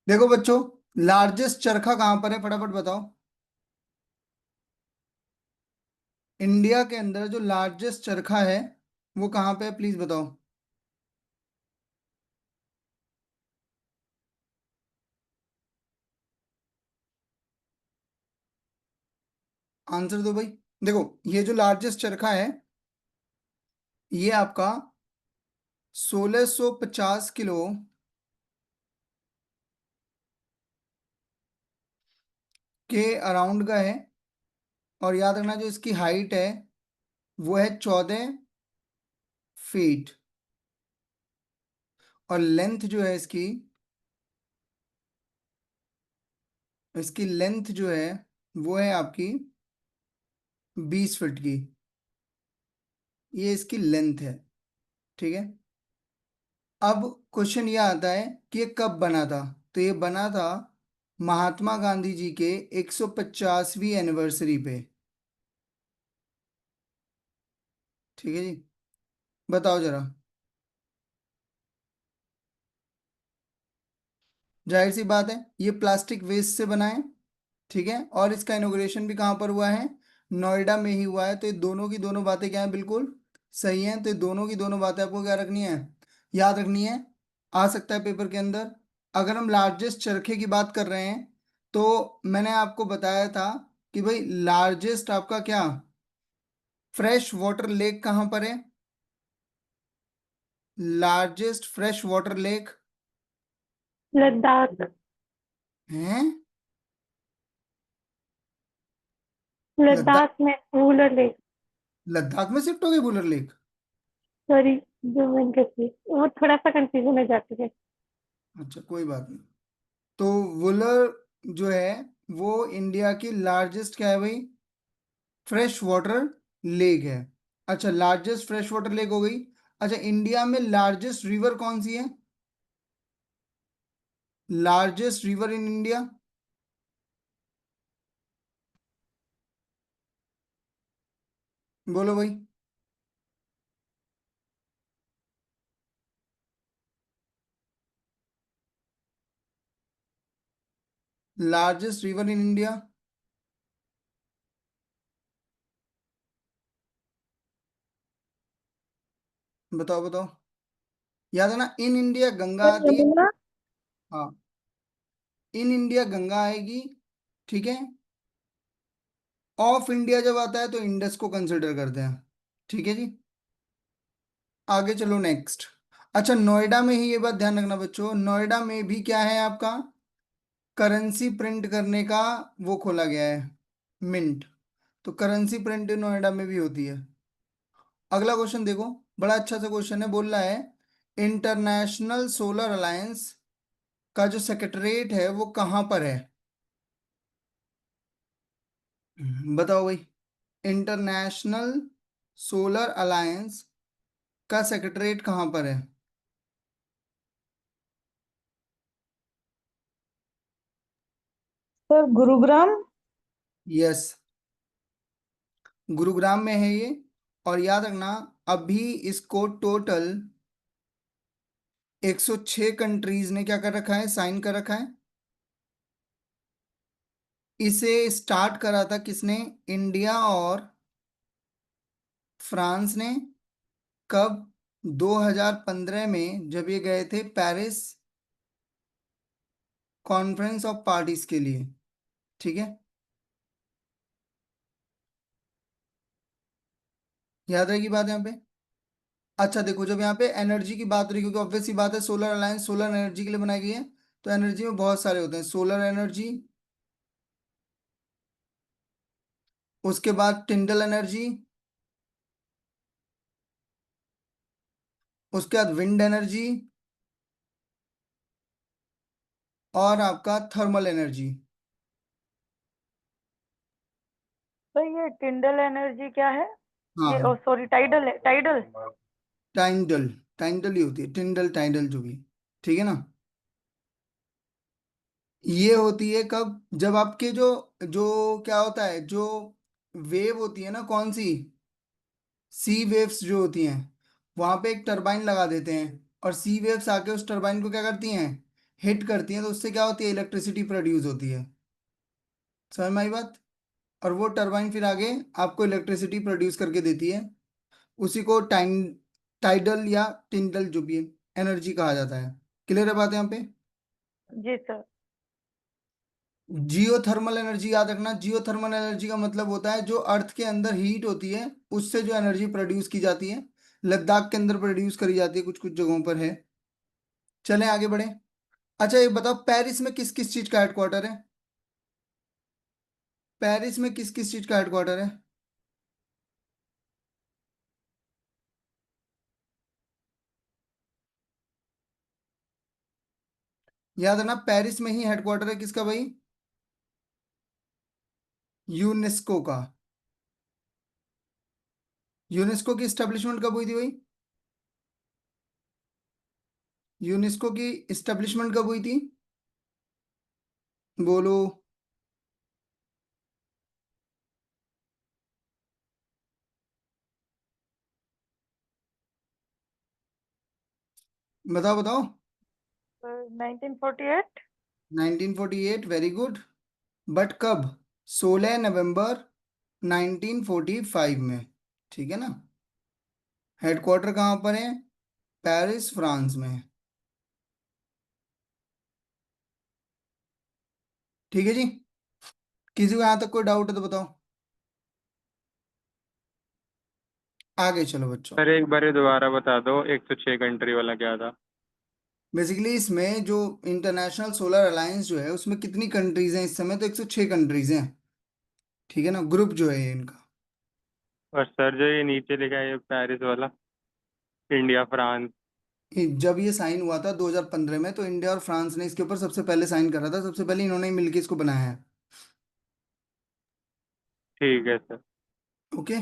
देखो बच्चों, लार्जेस्ट चरखा कहाँ पर है फटाफट बताओ। इंडिया के अंदर जो लार्जेस्ट चरखा है वो कहाँ पे है, प्लीज बताओ। आंसर दो भाई। देखो, ये जो लार्जेस्ट चरखा है ये आपका 1650 किलो के अराउंड का है। और याद रखना जो इसकी हाइट है वो है 14 फीट। और लेंथ जो है इसकी इसकी लेंथ जो है वो है आपकी 20 फीट की। ये इसकी लेंथ है। ठीक है। अब क्वेश्चन ये आता है कि ये कब बना था। तो ये बना था महात्मा गांधी जी के 150वीं एनिवर्सरी पे। ठीक है जी। बताओ जरा। जाहिर सी बात है ये प्लास्टिक वेस्ट से बना है। ठीक है। और इसका इनॉग्रेशन भी कहाँ पर हुआ है, नोएडा में ही हुआ है। तो ये दोनों की दोनों बातें क्या है, बिल्कुल सही हैं। तो ये दोनों की दोनों बातें आपको क्या रखनी है, याद रखनी है। आ सकता है पेपर के अंदर। अगर हम लार्जेस्ट चरखे की बात कर रहे हैं तो मैंने आपको बताया था कि भाई लार्जेस्ट आपका क्या फ्रेश वाटर लेक कहाँ पर है। Largest fresh water lake Ladakh. है लद्दाख। लद्दाख में वूलर लेक। लद्दाख में शिफ्ट हो गई Wular lake. Sorry, Jammu and Kashmir, वो थोड़ा सा कंफ्यूजन हो जाती है। अच्छा कोई बात नहीं। तो वुलर जो है वो इंडिया की लार्जेस्ट क्या है भाई, फ्रेश वाटर लेक है। अच्छा लार्जेस्ट फ्रेश वाटर लेक हो गई। अच्छा इंडिया में लार्जेस्ट रिवर कौन सी है, लार्जेस्ट रिवर इन इंडिया। बोलो भाई। Largest river in India. बताओ बताओ। याद है ना, इन इंडिया गंगा तो आती है। यमुना। हाँ, इन इंडिया गंगा आएगी। ठीक है। ऑफ इंडिया जब आता है तो इंडस को कंसिडर करते हैं। ठीक है जी। आगे चलो नेक्स्ट। अच्छा नोएडा में ही ये बात ध्यान रखना बच्चों, नोएडा में भी क्या है आपका करेंसी प्रिंट करने का वो खोला गया है, मिंट। तो करेंसी प्रिंट नोएडा में भी होती है। अगला क्वेश्चन देखो, बड़ा अच्छा सा क्वेश्चन है। बोल रहा है इंटरनेशनल सोलर अलायंस का जो सेक्रेटरीट है वो कहाँ पर है। बताओ भाई। इंटरनेशनल सोलर अलायंस का सेक्रेटरीट कहाँ पर है। सर, गुरुग्राम। यस, गुरुग्राम में है ये। और याद रखना अभी इसको टोटल 106 कंट्रीज ने क्या कर रखा है, साइन कर रखा है। इसे स्टार्ट करा था किसने, इंडिया और फ्रांस ने। कब, 2015 में जब ये गए थे पेरिस कॉन्फ्रेंस ऑफ पार्टीज के लिए। ठीक है। याद रहेगी बात यहाँ पे। अच्छा देखो, जब यहाँ पे एनर्जी की बात हो रही, क्योंकि ऑब्वियस सी बात है सोलर अलायंस सोलर एनर्जी के लिए बनाई गई है। तो एनर्जी में बहुत सारे होते हैं, सोलर एनर्जी, उसके बाद टिंडल एनर्जी, उसके बाद विंड एनर्जी, और आपका थर्मल एनर्जी। तो ये टिंडल एनर्जी क्या है? ये, ओ हाँ, सॉरी, टाइडल है, टाइडल। टाइंडल, टाइंडल ही होती है, टिंडल टाइंडल जो भी। ठीक है ना। ये होती है कब, जब आपके जो जो क्या होता है, जो वेव होती है ना, कौन सी, सी वेव्स जो होती हैं, वहां पे एक टरबाइन लगा देते हैं और सी वेव्स आके उस टरबाइन को क्या करती हैं, हिट करती हैं तो उससे क्या होती है, इलेक्ट्रिसिटी प्रोड्यूस होती है। समझ में आई बात। और वो टरबाइन फिर आगे आपको इलेक्ट्रिसिटी प्रोड्यूस करके देती है। उसी को टाइडल या टिंडल जो भी एनर्जी कहा जाता है। क्लियर है बात यहाँ पे। जी सर। जियोथर्मल एनर्जी याद रखना, जियोथर्मल एनर्जी का मतलब होता है जो अर्थ के अंदर हीट होती है उससे जो एनर्जी प्रोड्यूस की जाती है। लद्दाख के अंदर प्रोड्यूस करी जाती है, कुछ कुछ जगहों पर है। चलें आगे बढ़े। अच्छा ये बताओ, पेरिस में किस किस चीज का हेडक्वार्टर है? पेरिस में किस किस चीज का हेडक्वार्टर है? याद रखना, पेरिस में ही हेडक्वार्टर है किसका भाई? यूनेस्को का। यूनेस्को की स्टैब्लिशमेंट कब हुई थी भाई? यूनेस्को की स्टैब्लिशमेंट कब हुई थी? बोलो। बताओ बताओ। 1948। 1948, वेरी गुड। बट कब? 16 नवंबर 1945 में। ठीक है ना। हेडक्वार्टर कहाँ पर है? पेरिस फ्रांस में है। ठीक है जी। किसी को यहाँ तक कोई डाउट है तो बताओ। आगे चलो बच्चों। सर एक बार ये दोबारा बता दो, 106 कंट्री वाला क्या था? बेसिकली इसमें जो इंटरनेशनल सोलर अलायंस जो है उसमें कितनी कंट्रीज हैं इस समय, तो 106 कंट्रीज हैं। ठीक है ना, ग्रुप जो है ये इनका। और सर जो ये नीचे लिखा है ये पेरिस वाला, इंडिया फ्रांस। जब ये साइन हुआ था 2015 में, तो इंडिया और फ्रांस ने इसके ऊपर सबसे पहले साइन करा था, सबसे पहले इन्होंने ही मिलकर इसको बनाया है। ठीक है सर। ओके।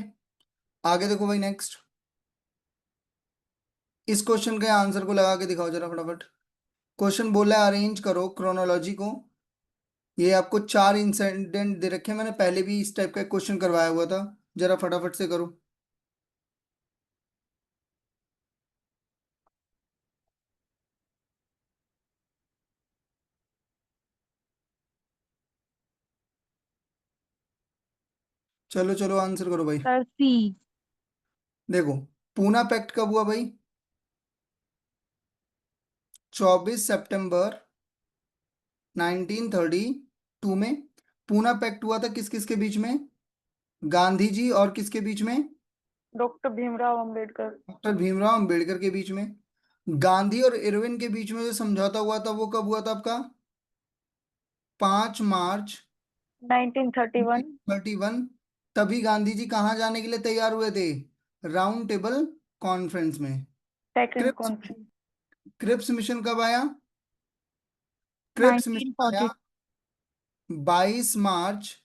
आगे देखो भाई, नेक्स्ट। इस क्वेश्चन के आंसर को लगा के दिखाओ जरा फटाफट। क्वेश्चन बोला है अरेंज करो क्रोनोलॉजी को। ये आपको 4 इंसिडेंट दे रखे हैं, मैंने पहले भी इस टाइप का क्वेश्चन करवाया हुआ था। जरा फटाफट से करो। चलो चलो आंसर करो भाई। सर सी। देखो, पूना पैक्ट कब हुआ भाई? 24 सितंबर 1932 में। पूना पैक्ट हुआ था किस किस के बीच में? गांधी जी और किसके बीच में? डॉक्टर भीमराव अंबेडकर। डॉक्टर भीमराव अंबेडकर के बीच में। गांधी और इरविन के बीच में जो समझौता हुआ था वो कब हुआ था आपका? 5 मार्च 1931। 1931। तभी गांधी जी कहाँ जाने के लिए तैयार हुए थे? राउंड टेबल कॉन्फ्रेंस में। Second Cripps conference. Cripps mission कब आया? क्रिप्स मिशन आया 1940। 22 मार्च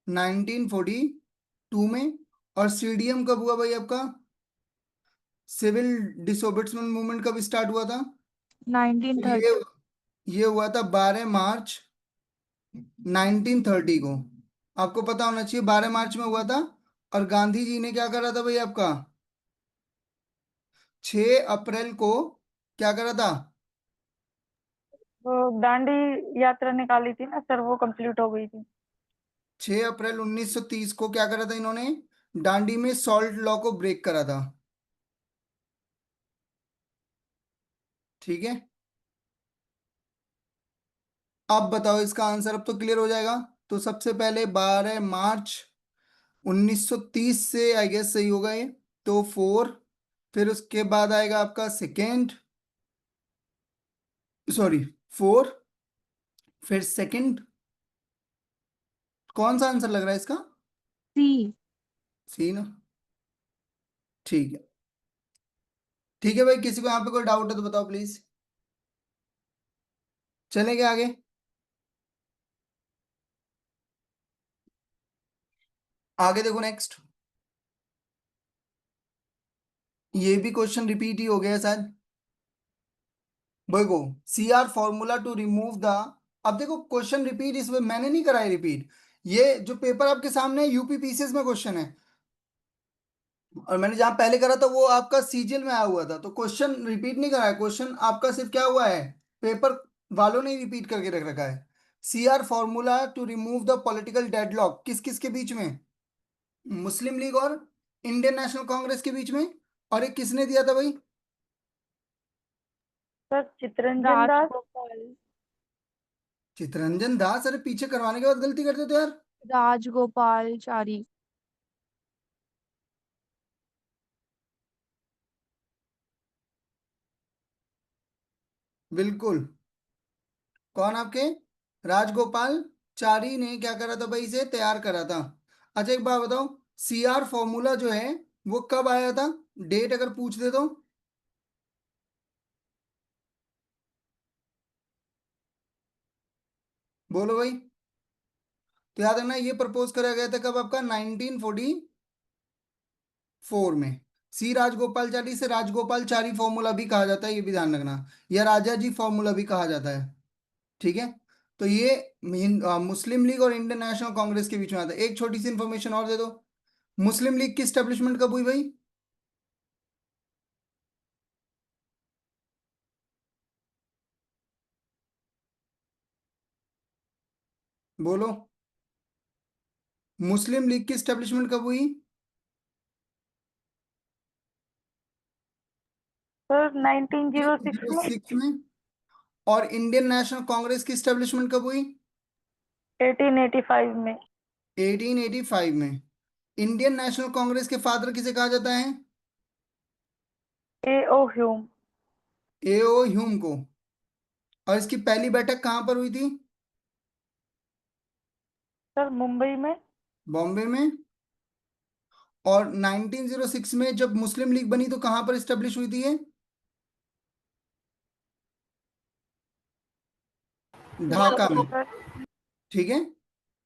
1942 में। और सीडीएम कब हुआ भाई आपका? सिविल डिसोबीडिएंस मूवमेंट कब स्टार्ट हुआ था? ये 1930। ये हुआ था 12 मार्च 1930 को। आपको पता होना चाहिए 12 मार्च में हुआ था। और गांधी जी ने क्या करा था भाई आपका? 6 अप्रैल को क्या करा था? वो दांडी यात्रा निकाली थी ना सर, वो कंप्लीट हो गई थी। 6 अप्रैल 1930 को क्या करा था इन्होंने? दांडी में सॉल्ट लॉ को ब्रेक करा था। ठीक है। अब बताओ इसका आंसर, अब तो क्लियर हो जाएगा। तो सबसे पहले 12 मार्च 1930 से आई गेस सही होगा ये। तो 4। फिर उसके बाद आएगा आपका सेकेंड, सॉरी 4। फिर सेकंड। कौन सा आंसर लग रहा है इसका? सी। सी ना। ठीक है। ठीक है भाई, किसी को यहाँ पे कोई डाउट है तो बताओ प्लीज। चलेंगे आगे। आगे देखो नेक्स्ट। ये भी क्वेश्चन रिपीट ही हो गया है शायद। देखो, C R formula to remove the. अब देखो क्वेश्चन रिपीट इसमें मैंने नहीं कराया रिपीट। ये जो पेपर आपके सामने है यूपी पीसीएस में क्वेश्चन है। और मैंने जहां पहले करा था वो आपका सीजीएल में आया हुआ था, तो क्वेश्चन रिपीट नहीं करा है, क्वेश्चन आपका सिर्फ क्या हुआ है, पेपर वालों ने रिपीट करके रख रखा है। CR formula to remove the political deadlock किस किस के बीच में, मुस्लिम लीग और इंडियन नेशनल कांग्रेस के बीच में। और एक किसने दिया था भाई, सर चितरंजन दास। राजगोपाल। चितरंजन दास। अरे पीछे करवाने के बाद गलती करते तो यार। राजगोपालचारी। बिल्कुल, कौन आपके, राजगोपाल चारी ने क्या करा था भाई, इसे तैयार करा था। अच्छा एक बात बताओ, सीआर फॉर्मूला जो है वो कब आया था, डेट अगर पूछ दे तो बोलो भाई। तो याद है ना, ये प्रपोज करा गया था कब आपका, 1944 में। सी राजगोपालचारी से राजगोपालचारी फॉर्मूला भी कहा जाता है, ये भी ध्यान रखना, या राजा जी फॉर्मूला भी कहा जाता है। ठीक है, तो ये मुस्लिम लीग और इंडियन नेशनल कांग्रेस के बीच में आता है। एक छोटी सी इंफॉर्मेशन और दे दो, मुस्लिम लीग की स्टेब्लिशमेंट कब हुई भाई, बोलो। मुस्लिम लीग की स्टेब्लिशमेंट कब हुई, सर 1906 में। 1906 में। और इंडियन नेशनल कांग्रेस की स्टेब्लिशमेंट कब हुई, 1885 में। 1885 में। इंडियन नेशनल कांग्रेस के फादर किसे कहा जाता है, ए ओ ह्यूम। एओ ह्यूम को। और इसकी पहली बैठक कहां पर हुई थी, सर मुंबई में। बॉम्बे में। और 1906 में जब मुस्लिम लीग बनी तो कहां पर स्टेब्लिश हुई थी ये, ढाका में। सर ठीक है,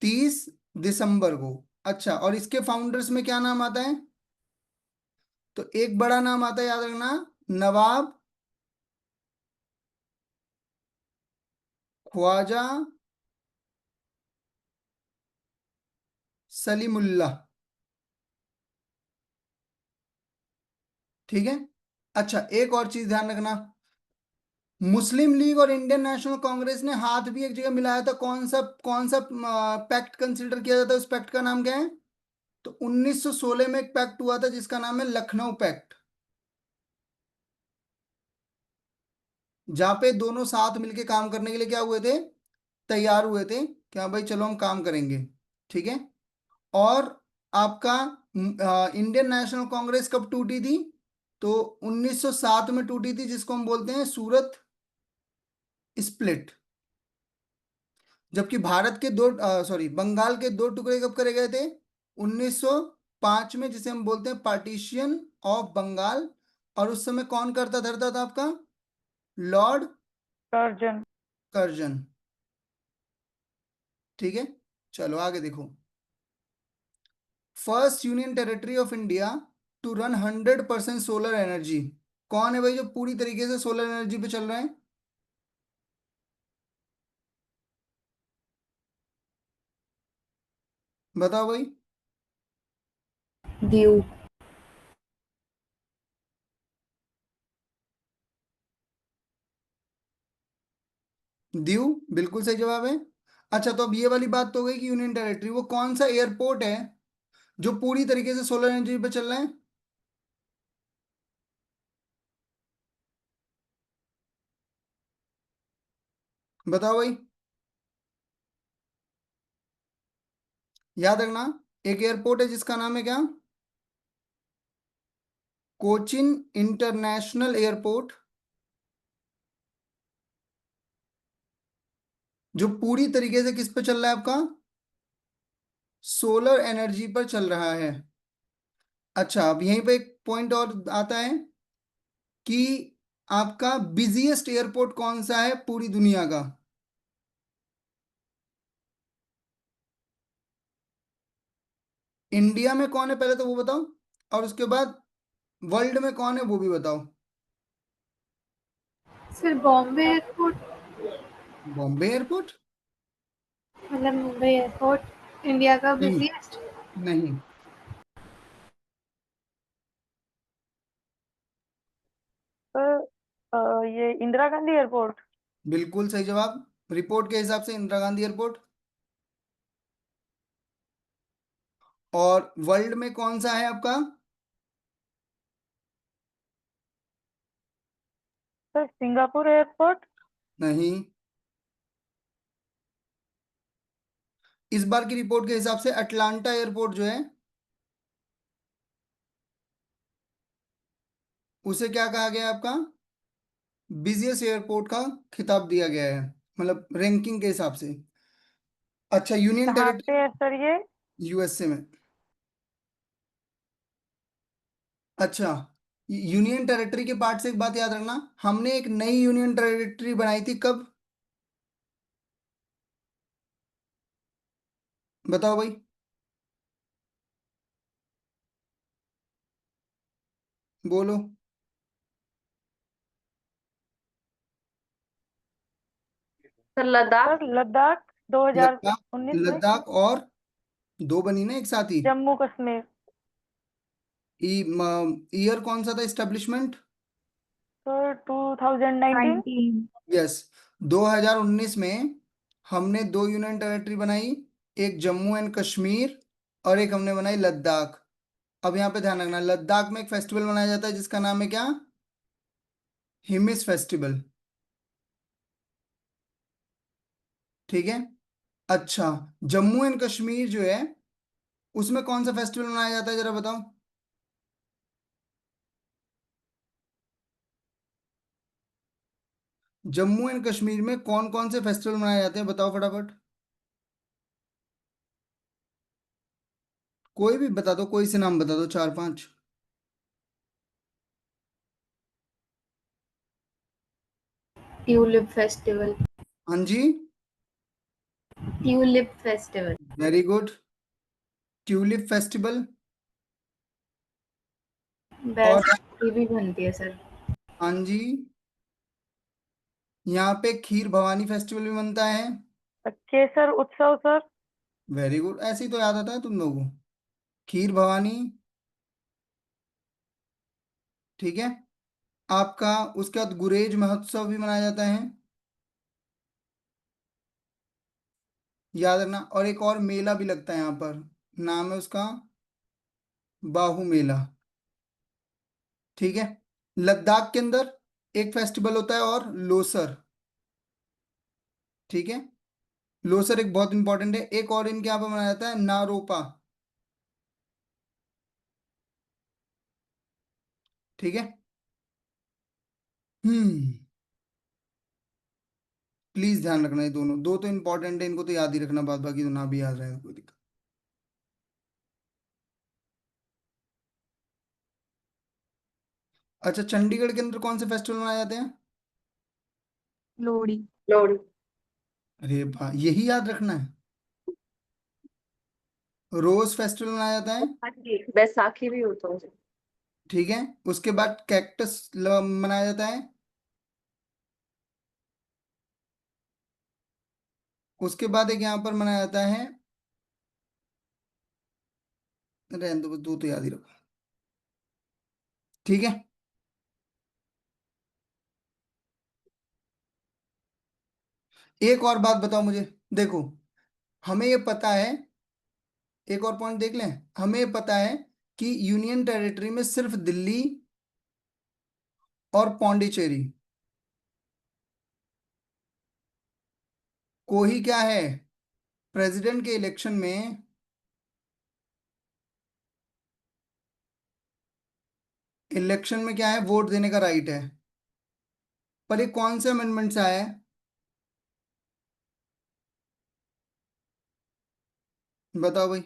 30 दिसंबर को। अच्छा, और इसके फाउंडर्स में क्या नाम आता है, तो एक बड़ा नाम आता है, याद रखना, नवाब ख्वाजा सलीमुल्लाह। ठीक है। अच्छा एक और चीज ध्यान रखना, मुस्लिम लीग और इंडियन नेशनल कांग्रेस ने हाथ भी एक जगह मिलाया था, कौन सा पैक्ट कंसिडर किया जाता है, उस पैक्ट का नाम क्या है, तो 1916 में एक पैक्ट हुआ था जिसका नाम है लखनऊ पैक्ट, जहां पे दोनों साथ मिलके काम करने के लिए क्या हुए थे, तैयार हुए थे, क्या भाई चलो हम काम करेंगे। ठीक है। और आपका इंडियन नेशनल कांग्रेस कब टूटी थी, तो 1907 में टूटी थी, जिसको हम बोलते हैं सूरत स्प्लिट। जबकि भारत के दो, सॉरी, बंगाल के दो टुकड़े कब करे गए थे, 1905 में, जिसे हम बोलते हैं पार्टीशन ऑफ बंगाल। और उस समय कौन करता धरता था आपका, लॉर्ड कर्जन। कर्जन। ठीक है, चलो आगे देखो, first union territory of India to run 100% solar energy, कौन है भाई जो पूरी तरीके से सोलर एनर्जी पे चल रहे हैं, बताओ भाई। दीव। दीव बिल्कुल सही जवाब है। अच्छा तो अब ये वाली बात तो हो गई कि यूनियन टेरिटरी, वो कौन सा एयरपोर्ट है जो पूरी तरीके से सोलर एनर्जी पे चल रहा है, बताओ भाई। याद रखना, एक एयरपोर्ट है जिसका नाम है क्या, कोचिन इंटरनेशनल एयरपोर्ट, जो पूरी तरीके से किस पे चल रहा है आपका, सोलर एनर्जी पर चल रहा है। अच्छा अब यहीं पे एक पॉइंट और आता है कि आपका बिजिएस्ट एयरपोर्ट कौन सा है पूरी दुनिया का, इंडिया में कौन है पहले तो वो बताओ, और उसके बाद वर्ल्ड में कौन है वो भी बताओ। Sir Bombay airport. Bombay airport, मतलब मुंबई एयरपोर्ट इंडिया का नहीं, बिजिएस्ट। नहीं, सर ये इंदिरा गांधी एयरपोर्ट। बिल्कुल सही जवाब। रिपोर्ट के हिसाब से इंदिरा गांधी एयरपोर्ट। और वर्ल्ड में कौन सा है आपका? Sir Singapore airport. नहीं, इस बार की रिपोर्ट के हिसाब से अटलांटा एयरपोर्ट जो है उसे क्या कहा गया है आपका? बिजिएस्ट एयरपोर्ट का खिताब दिया गया है, मतलब रैंकिंग के हिसाब से। अच्छा, यूनियन कहाँ पे टेरिटरी है सर ये? यूएसए में। अच्छा, यूनियन टेरिटरी के पार्ट से एक बात याद रखना, हमने एक नई यूनियन टेरिटरी बनाई थी कब? बताओ भाई। बोलो। सर लद्दाख। सर लद्दाख लद्दाख। 2019 में। लद्दाख और दो बनी ना एक साथ ही। जम्मू कश्मीर। ईयर कौन सा था एस्टेब्लिशमेंट? सर 2019। 19। यस, 2019 में हमने दो यूनियन टेरिटरी बनाई, एक जम्मू एंड कश्मीर और एक हमने बनाई लद्दाख। अब यहाँ पे ध्यान रखना, लद्दाख में एक फेस्टिवल मनाया जाता है जिसका नाम है क्या? हिमिस फेस्टिवल। ठीक है। अच्छा, जम्मू एंड कश्मीर जो है उसमें कौन सा फेस्टिवल मनाया जाता है जरा बताओ। जम्मू एंड कश्मीर में कौन कौन से फेस्टिवल मनाए जाते हैं बताओ फटाफट। कोई भी बता दो, कोई से नाम बता दो, चार पांच। Tulip festival. हाँ जी। Tulip festival. Very good. Tulip festival. और बैसाखी भी बनती है सर। हाँ जी, यहाँ पे खीर भवानी फेस्टिवल भी बनता है। केसर उत्सव सर। वेरी गुड, ऐसे ही तो याद आता है तुम लोगों को। खीर भवानी। ठीक है। आपका उसके बाद गुरेज महोत्सव भी मनाया जाता है, याद रखना। और एक और मेला भी लगता है यहाँ पर, नाम है उसका बाहू मेला। ठीक है। लद्दाख के अंदर एक फेस्टिवल होता है और लोसर। ठीक है। लोसर एक बहुत इंपॉर्टेंट है। एक और इनके यहाँ पर मनाया जाता है नारोपा। ठीक है। हम्म। प्लीज ध्यान रखना, ये दोनों दो तो इंपॉर्टेंट है, इनको तो याद ही रखना, बाद बाकी तो ना भी याद रहेगा कोई दिक्कत। अच्छा, चंडीगढ़ के अंदर कौन से फेस्टिवल मनाए जाते हैं? लोहड़ी। लोहड़ी। अरे भाई, यही याद रखना है। रोज फेस्टिवल मनाया जाता है। बैसाखी भी होता है। ठीक है। उसके बाद कैक्टस मनाया जाता है। उसके बाद एक यहाँ पर मनाया जाता है, रहने दो, बस दो तो याद ही रखो। ठीक है। एक और बात बताओ मुझे। देखो, हमें ये पता है, एक और पॉइंट देख लें। हमें ये पता है कि यूनियन टेरिटरी में सिर्फ दिल्ली और पौंडीचेरी को ही क्या है, प्रेसिडेंट के इलेक्शन में, इलेक्शन में क्या है, वोट देने का राइट है। पर ये कौन से अमेंडमेंट से आया है बताओ भाई।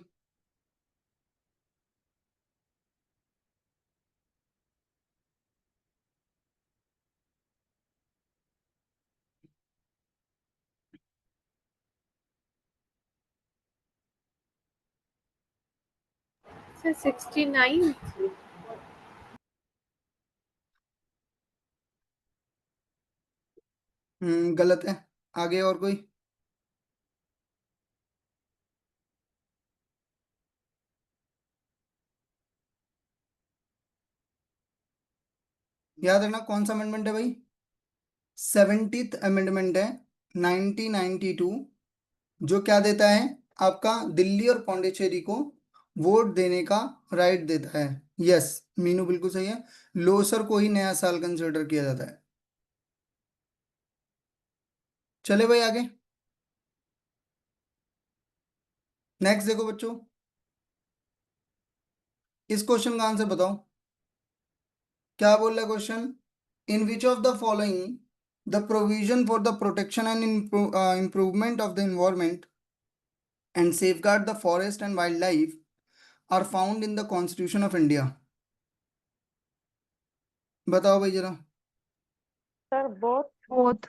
सर 69। गलत है। आगे और कोई? याद रखना कौन सा अमेंडमेंट है भाई, 70th अमेंडमेंट है 1992, जो क्या देता है आपका दिल्ली और पौंडीचेरी को वोट देने का राइट देता है। यस, मीनू बिल्कुल सही है, लोसर को ही नया साल कंसिडर किया जाता है। चले भाई आगे, नेक्स्ट देखो बच्चों, इस क्वेश्चन का आंसर बताओ। क्या बोल रहा है question, in which of the following the provision for the protection and improvement of the environment and safeguard the forest and wild life are found in the constitution of India. बताओ भाई जरा। Sir both. Both.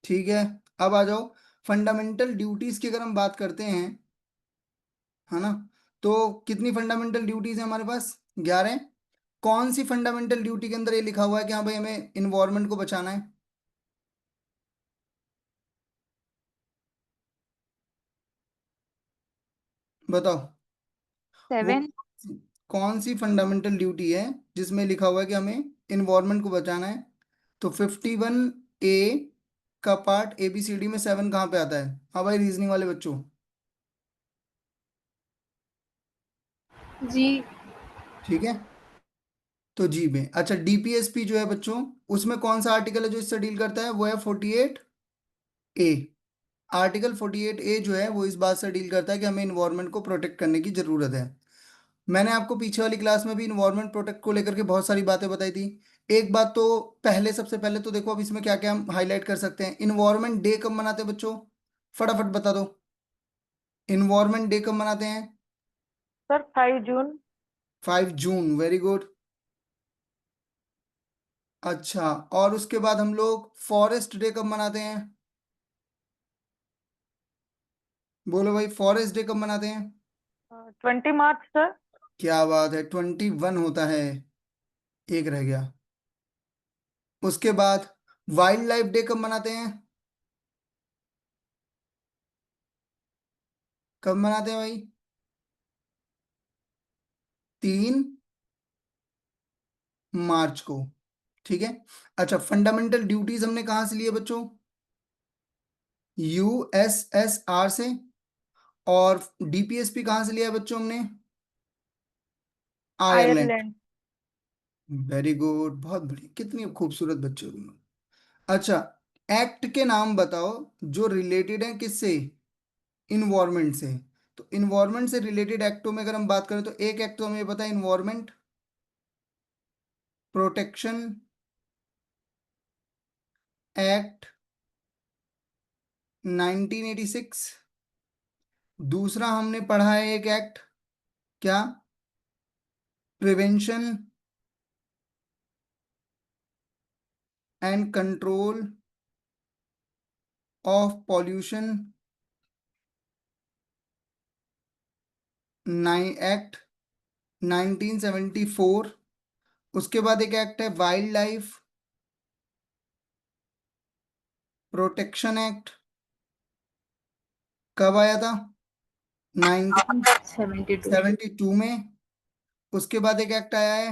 ठीक है, अब आ जाओ, fundamental duties की अगर हम बात करते हैं, है ना, तो कितनी फंडामेंटल ड्यूटीज है हमारे पास, 11। कौन सी फंडामेंटल ड्यूटी के अंदर ये लिखा हुआ है कि हाँ भाई हमें इन्वायरमेंट को बचाना है, बताओ। वो 7। कौन सी फंडामेंटल ड्यूटी है जिसमें लिखा हुआ है कि हमें इन्वायरमेंट को बचाना है, तो 51A का पार्ट ABCD में 7 कहाँ पे आता है, हाँ भाई रीजनिंग वाले बच्चों। जी। ठीक है, तो जी में, अच्छा DPSP जो है बच्चों, उसमें कौन सा आर्टिकल है जो इससे डील करता है, वो है 48A। आर्टिकल 48A जो है वो इस बात से डील करता है कि हमें इन्वायरमेंट को प्रोटेक्ट करने की जरूरत है। मैंने आपको पीछे वाली क्लास में भी इन्वायरमेंट प्रोटेक्ट को लेकर के बहुत सारी बातें बताई थी। एक बात तो पहले, सबसे पहले तो देखो अब इसमें क्या क्या हम हाईलाइट कर सकते हैं। इन्वायरमेंट डे कब मनाते हैं बच्चों, फटाफट बता दो, इन्वायरमेंट डे कब मनाते हैं। सर 5 जून। 5 जून, वेरी गुड। अच्छा, और उसके बाद हम लोग फॉरेस्ट डे कब मनाते हैं, बोलो भाई, फॉरेस्ट डे कब मनाते हैं। 20 मार्च सर। क्या बात है, 21 होता है, एक रह गया। उसके बाद वाइल्ड लाइफ डे कब मनाते हैं, कब मनाते हैं भाई, 3 मार्च को। ठीक है, अच्छा फंडामेंटल ड्यूटीज हमने कहाँ से लिए बच्चों, USSR से। और DPSP कहाँ से लिया बच्चों हमने, आयरलैंड। आयरलैंड। वेरी गुड, बहुत बढ़िया, कितनी खूबसूरत बच्चे हो तुम लोग। अच्छा, एक्ट के नाम बताओ जो रिलेटेड है किससे, इन्वायरमेंट से। तो इन्वायरमेंट से रिलेटेड एक्टों में अगर हम बात करें तो एक एक्ट तो हमें पता है, इन्वायरमेंट प्रोटेक्शन एक्ट 1986। दूसरा हमने पढ़ा है एक एक्ट, क्या, prevention and control of pollution act 1974। उसके बाद एक एक्ट है वाइल्ड लाइफ प्रोटेक्शन एक्ट, कब आया था, 72। 1972 में। उसके बाद एक एक्ट आया है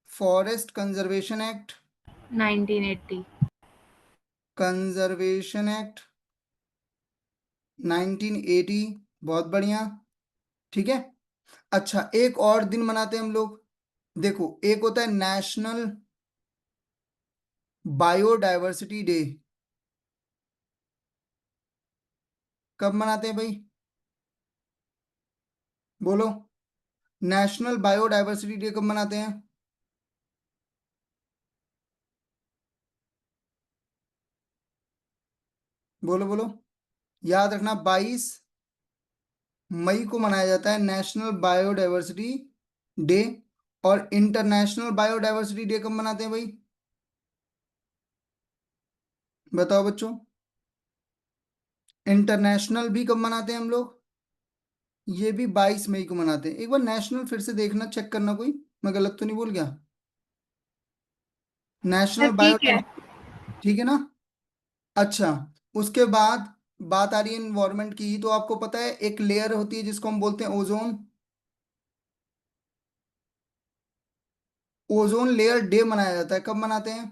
forest conservation act, 1980। Conservation act 1980, बहुत बढ़िया। ठीक है, अच्छा एक और दिन मनाते हैं हम लोग, देखो एक होता है नेशनल बायोडायवर्सिटी डे, कब मनाते हैं भाई, बोलो, नेशनल बायोडायवर्सिटी डे कब मनाते हैं, बोलो बोलो, याद रखना 22 मई को मनाया जाता है नेशनल बायोडायवर्सिटी डे। और इंटरनेशनल बायोडायवर्सिटी डे कब मनाते हैं भाई, बताओ बच्चों, इंटरनेशनल भी कब मनाते हैं हम लोग, ये भी 22 मई को मनाते हैं। एक बार नेशनल फिर से देखना, चेक करना, कोई मैं गलत तो नहीं बोल गया, सर नेशनल ठीक है। बायोडायवर्सिटी, ठीक है ना। अच्छा, उसके बाद बात आ रही है इन्वायरमेंट की, तो आपको पता है एक लेयर होती है जिसको हम बोलते हैं ओजोन, ओजोन लेयर डे मनाया जाता है, कब मनाते हैं?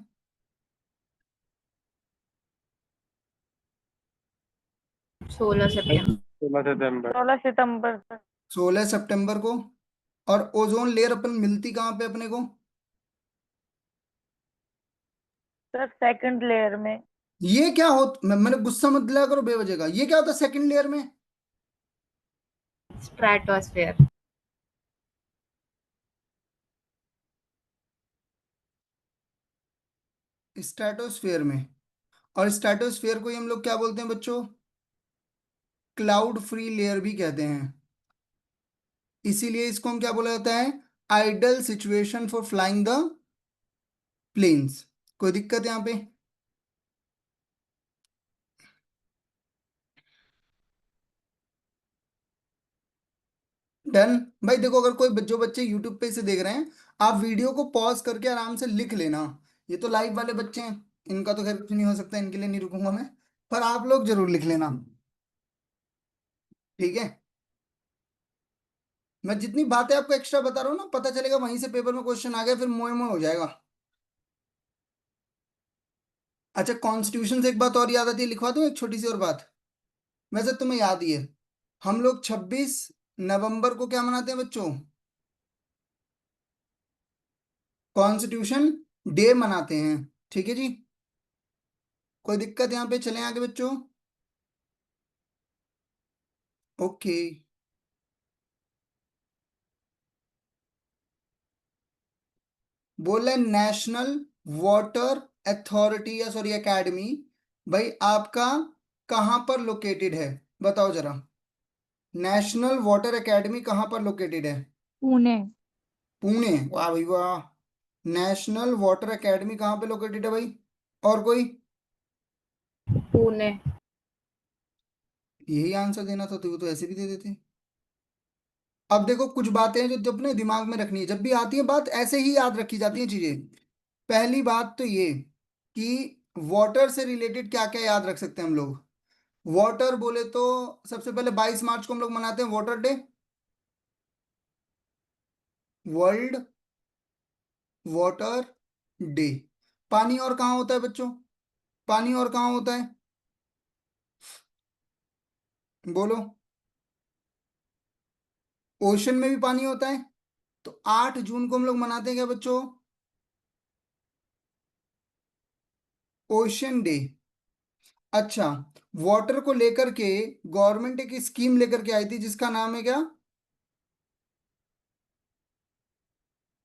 16 सितंबर। 16 सितंबर। 16 सितंबर सर। 16 सितंबर को। और ओजोन लेयर अपन मिलती कहाँ पे अपने को? सर सेकंड लेयर में। ये क्या हो, मैंने गुस्सा मत दिलाया करो बेवजह का, ये क्या होता है सेकंड लेयर में? स्ट्रेटोस्फेयर। स्ट्रेटोस्फेयर में। और स्ट्रेटोस्फेयर को ही हम लोग क्या बोलते हैं बच्चों? क्लाउड फ्री लेयर भी कहते हैं। इसीलिए इसको हम क्या बोला जाता है? Ideal situation for flying the planes. कोई दिक्कत यहाँ पे? डन। भाई देखो, अगर कोई जो बच्चे यूट्यूब पे इसे देख रहे हैं, आप वीडियो को पॉज करके आराम से लिख लेना। ये तो लाइव वाले बच्चे हैं, इनका तो खैर कुछ नहीं हो सकता, इनके लिए नहीं रुकूंगा मैं। पर आप लोग जरूर लिख लेना, ठीक है? मैं जितनी बातें आपको एक्स्ट्रा बता रहा हूँ ना, पता चलेगा वहीं से पेपर में क्वेश्चन आ गया, फिर मोए मोए हो जाएगा। अच्छा, कॉन्स्टिट्यूशन से एक बात और याद आती है, लिखवा दूं एक छोटी सी और बात। वैसे तुम्हें याद ही है, हम लोग 26 नवंबर को क्या मनाते हैं बच्चों? कॉन्स्टिट्यूशन डे मनाते हैं, ठीक है जी? कोई दिक्कत यहाँ पे? चलें आगे बच्चों। ओके। बोल रहे नेशनल वाटर अथॉरिटी या सॉरी एकेडमी, भाई आपका कहाँ पर लोकेटेड है? बताओ जरा। नेशनल वाटर एकेडमी कहाँ पर लोकेटेड है? पुणे। पुणे, वाह भाई वाह। नेशनल वाटर एकेडमी कहाँ पे लोकेटेड है भाई? और कोई? पुणे। यही आंसर देना था तो ऐसे भी दे देते। अब देखो, कुछ बातें हैं जो अपने दिमाग में रखनी है, जब भी आती है बात ऐसे ही याद रखी जाती है चीजें। पहली बात तो ये कि वाटर से रिलेटेड क्या क्या याद रख सकते हैं हम लोग। वाटर बोले तो सबसे पहले 22 मार्च को हम लोग मनाते हैं water day, world water day. पानी और कहाँ होता है बच्चों? पानी और कहाँ होता है? बोलो। ओशन में भी पानी होता है। तो 8 जून को हम लोग मनाते हैं क्या बच्चों? Ocean day. अच्छा, वाटर को लेकर के गवर्नमेंट एक स्कीम लेकर के आई थी जिसका नाम है क्या?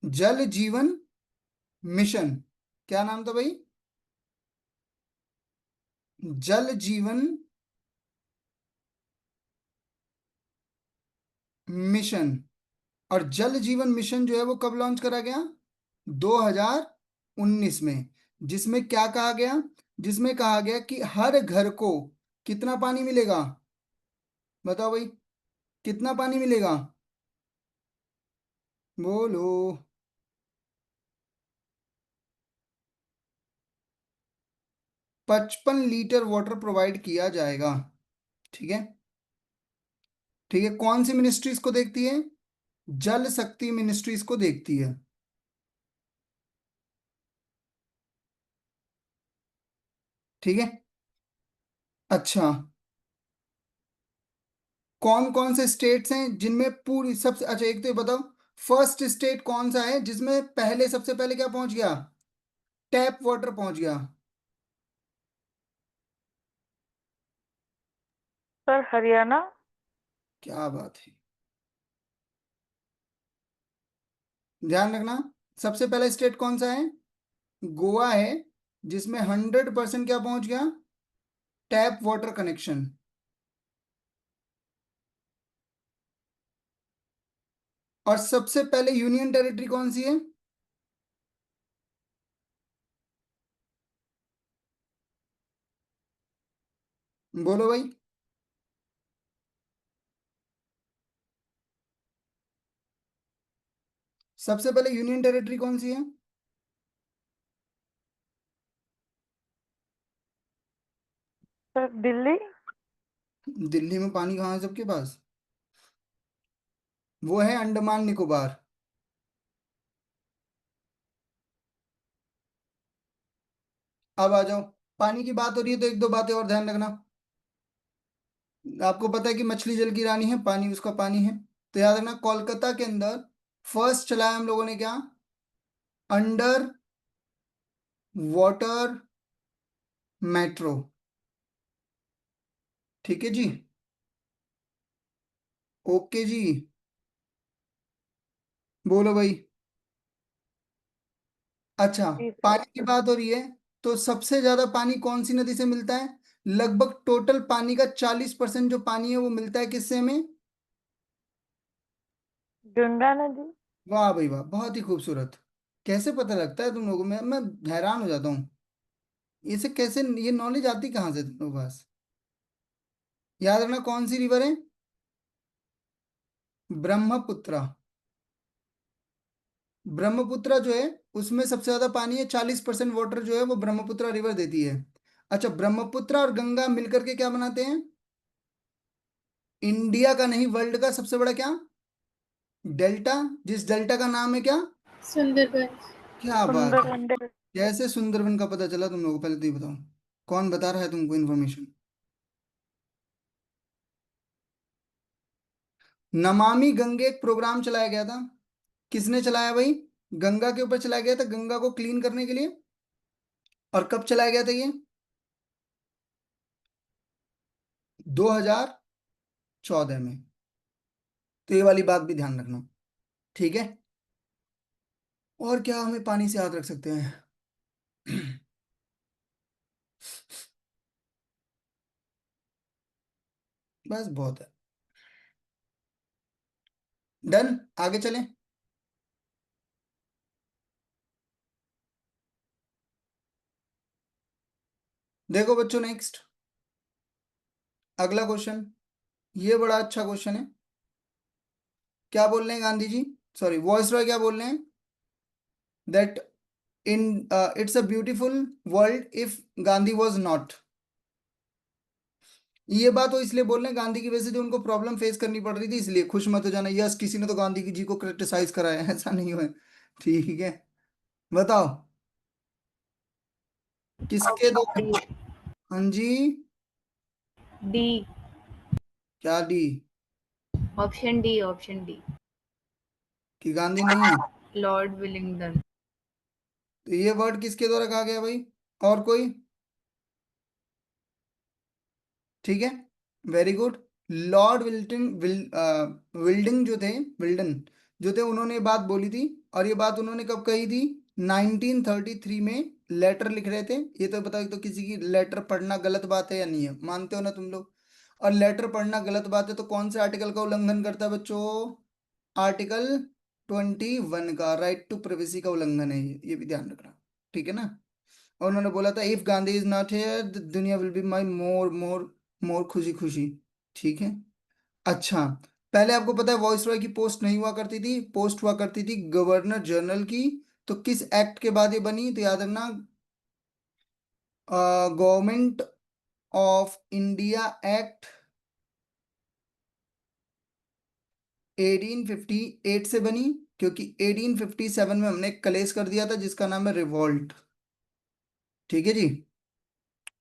जल जीवन मिशन। क्या नाम था भाई? जल जीवन मिशन। और जल जीवन मिशन जो है वो कब लॉन्च करा गया? 2019 में। जिसमें क्या कहा गया? जिसमें कहा गया कि हर घर को कितना पानी मिलेगा? बताओ भाई, कितना पानी मिलेगा? बोलो। 55 लीटर वाटर प्रोवाइड किया जाएगा, ठीक है? ठीक है, कौन सी मिनिस्ट्री इसको देखती है? जल शक्ति मिनिस्ट्री इसको देखती है, ठीक है? अच्छा, कौन कौन से स्टेट्स हैं जिनमें पूरी सबसे, अच्छा एक तो ये बताओ, फर्स्ट स्टेट कौन सा है जिसमें पहले सबसे पहले क्या पहुंच गया? टैप वाटर पहुंच गया। सर हरियाणा। क्या बात है, ध्यान रखना। सबसे पहला स्टेट कौन सा है? गोवा है, जिसमें 100% क्या पहुंच गया? Tap water connection. और सबसे पहले यूनियन टेरिटरी कौन सी है? बोलो भाई। सबसे पहले यूनियन टेरिटरी कौन सी है? सर दिल्ली। दिल्ली में पानी कहाँ है सबके पास? वो है अंडमान निकोबार। अब आ जाओ, पानी की बात हो रही है तो एक दो बातें और ध्यान रखना। आपको पता है कि मछली जल की रानी है, पानी उसका पानी है। तो याद रखना, कोलकाता के अंदर फर्स्ट चलाया हम लोगों ने क्या, अंडर वाटर मेट्रो। ठीक है जी, ओके जी, बोलो भाई। अच्छा, जी सर। पानी की बात हो रही है, तो सबसे ज्यादा पानी कौन सी नदी से मिलता है? लगभग टोटल पानी का 40% जो पानी है वो मिलता है किससे हमें? गंगा नदी। वाह भाई वाह, बहुत ही खूबसूरत। कैसे पता लगता है तुम लोगों में, मैं हैरान हो जाता हूँ। इसे कैसे, ये नॉलेज आती कहाँ से तुम लोगों के पास? याद रखना, कौन सी रिवर है? ब्रह्मपुत्रा। ब्रह्मपुत्रा जो है उसमें सबसे ज्यादा पानी है, 40% वाटर जो है वो ब्रह्मपुत्रा रिवर देती है। अच्छा, ब्रह्मपुत्रा और गंगा मिलकर के क्या बनाते हैं? इंडिया का नहीं, वर्ल्ड का सबसे बड़ा क्या, डेल्टा। जिस डेल्टा का नाम है क्या? सुंदरबन। क्या बात है। सुंदरबन। कैसे सुंदरबन का पता चला तुम लोगों को, पहले तो ये बताओ, कौन बता रहा है तुमको इन्फॉर्मेशन? नमामि गंगे एक प्रोग्राम चलाया गया था, किसने चलाया भाई? गंगा के ऊपर चलाया गया था, गंगा को क्लीन करने के लिए। और कब चलाया गया था ये? 2014 में। तो ये वाली बात भी ध्यान रखना, ठीक है। और क्या हमें पानी से याद रख सकते हैं? बस बहुत है। डन, आगे चलें। देखो बच्चों, नेक्स्ट अगला क्वेश्चन, ये बड़ा अच्छा क्वेश्चन है। क्या बोल रहे हैं गांधी जी, सॉरी वॉइस रॉय, क्या बोल रहे हैं? That in it's a beautiful world if Gandhi was not. ये बात वो इसलिए बोल रहे हैं, गांधी की वजह से जो उनको प्रॉब्लम फेस करनी पड़ रही थी, इसलिए। खुश मत हो जाना, यस किसी ने तो गांधी जी को क्रिटिसाइज करा है, ऐसा नहीं हुआ है। ठीक है, बताओ किसके दो? डी। हाँ जी, डी। क्या D? Option D, option D. कि गांधी नहीं है? Lord Willingdon. तो ये वर्ड किसके द्वारा कहा गया भाई? और कोई? ठीक है, वेरी गुड। लॉर्ड विल्डिंग जो थे, विल्डन जो थे, उन्होंने ये बात बोली थी। और ये बात उन्होंने कब कही थी? 1933 में लेटर लिख रहे थे। ये तो बताओ, तो किसी की लेटर पढ़ना गलत बात है या नहीं है, मानते हो ना तुम लोग? और लेटर पढ़ना गलत बात है तो कौन से आर्टिकल का उल्लंघन करता है बच्चों? आर्टिकल 21 का, राइट टू प्राइवेसी का उल्लंघन है ये भी ध्यान रखना, ठीक है ना। और उन्होंने बोला था, if Gandhi is not here the दुनिया विल बी माई मोर मोर मोर खुशी खुशी। ठीक है। अच्छा, पहले आपको पता है वॉइस रॉय की पोस्ट नहीं हुआ करती थी, पोस्ट हुआ करती थी गवर्नर जनरल की। तो किस एक्ट के बाद ये बनी? तो याद रखना, गवर्नमेंट ऑफ इंडिया एक्ट 1858 से बनी। क्योंकि 1857 में हमने एक कलेश कर दिया था जिसका नाम है रिवॉल्ट। ठीक है जी,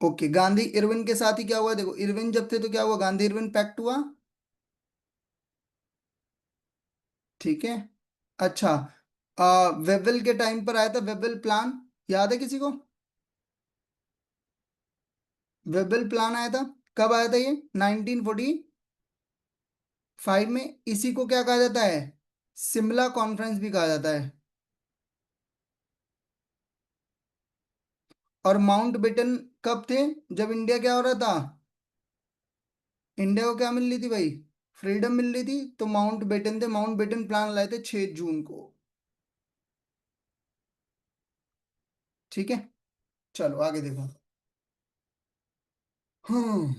ओके। गांधी इरविन के साथ ही क्या हुआ, देखो इरविन जब थे तो क्या हुआ, गांधी इरविन पैक्ट हुआ। ठीक है। अच्छा, वेबल के टाइम पर आया था वेबल प्लान, याद है किसी को? वेबल प्लान आया था, कब आया था ये? 1945 में। इसी को क्या कहा जाता है? शिमला कॉन्फ्रेंस भी कहा जाता है। और माउंट बेटन कब थे? जब इंडिया क्या हो रहा था? इंडिया को क्या मिल रही थी भाई? फ्रीडम मिल रही थी। तो माउंट बेटन थे, माउंट बेटन प्लान लाए थे 6 जून को। ठीक है, चलो आगे देखो। हाँ,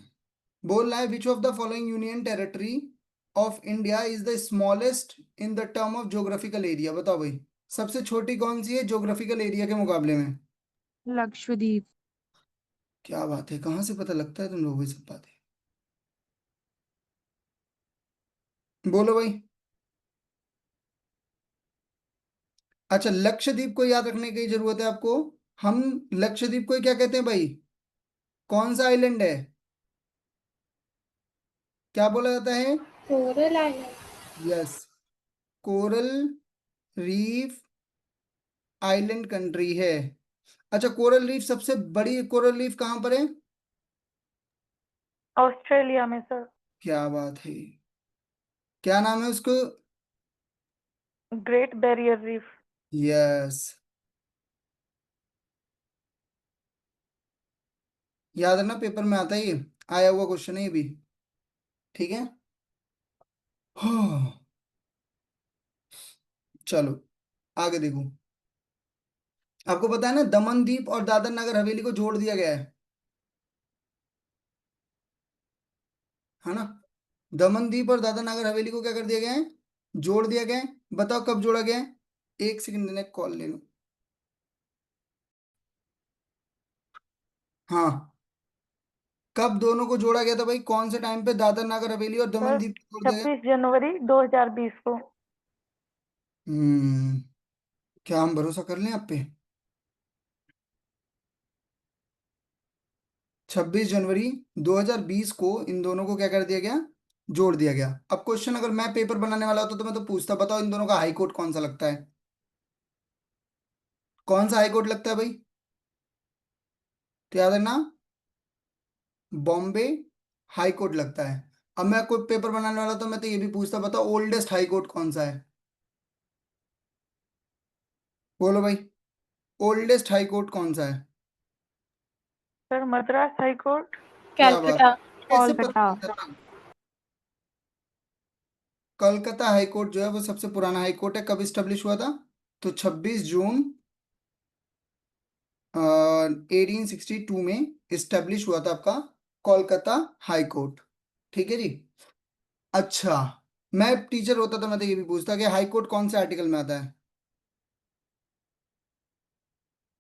बोल रहा है विच of the following union territory of India is the smallest in the term of geographical area? बताओ भाई, सबसे छोटी कौन सी है ज्योग्राफिकल एरिया के मुकाबले में? लक्षद्वीप। क्या बात है, कहाँ से पता लगता है तुम लोगों को ये सब बातें? बोलो भाई। अच्छा, लक्षद्वीप को याद रखने की जरूरत है आपको। हम लक्षद्वीप को क्या कहते हैं भाई? कौन सा आइलैंड है? क्या बोला जाता है? Coral island. Yes, coral reef island country है। अच्छा, कोरल रीफ, सबसे बड़ी कोरल रीफ कहाँ पर है? ऑस्ट्रेलिया में सर। क्या बात है, क्या नाम है उसको? Great barrier reef. यस, याद रखना, पेपर में आता है ये, आया हुआ क्वेश्चन है ये भी। ठीक है, हाँ, चलो आगे देखो। आपको पता है ना, दमन दीप और दादर नगर हवेली को जोड़ दिया गया है ना? दमन दीप और दादर नगर हवेली को क्या कर दिया गया है? जोड़ दिया गया है। बताओ कब जोड़ा गया है? एक सेकंड देना, कॉल ले लो। हाँ, कब दोनों को जोड़ा गया था भाई? कौन से टाइम पे दादर नगर हवेली और दमन सर दीप को जोड़ दिया गया? 26 जनवरी 2020 को। हम्म, क्या हम भरोसा कर लें आप पे? 26 जनवरी 2020 को इन दोनों को क्या कर दिया गया? जोड़ दिया गया। अब क्वेश्चन अगर मैं पेपर बनाने वाला होता तो मैं तो पूछता, बताओ इन दोनों का हाई कोर्ट कौन सा लगता है? कौन सा हाई कोर्ट लगता है भाई? तो याद रखना, बॉम्बे हाई कोर्ट लगता है। अब मैं कोई पेपर बनाने वाला तो मैं तो ये भी पूछता, बताओ ओल्डेस्ट हाई कोर्ट कौन सा है? बोलो भाई, ओल्डेस्ट हाई कोर्ट कौन सा है? Sir Madras high court. क्या बात, कैलकटा। कैसे कोलकाता। पता चला? कलकत्ता हाई कोर्ट जो है वो सबसे पुराना हाई कोर्ट है। कब स्टेब्लिश हुआ था? तो 26 जून 1862 में इस्टेब्लिश हुआ था आपका कोलकाता हाई कोर्ट। ठीक है जी। अच्छा, मैं टीचर होता तो मैं तो ये भी पूछता कि हाई कोर्ट कौन से आर्टिकल में आता है?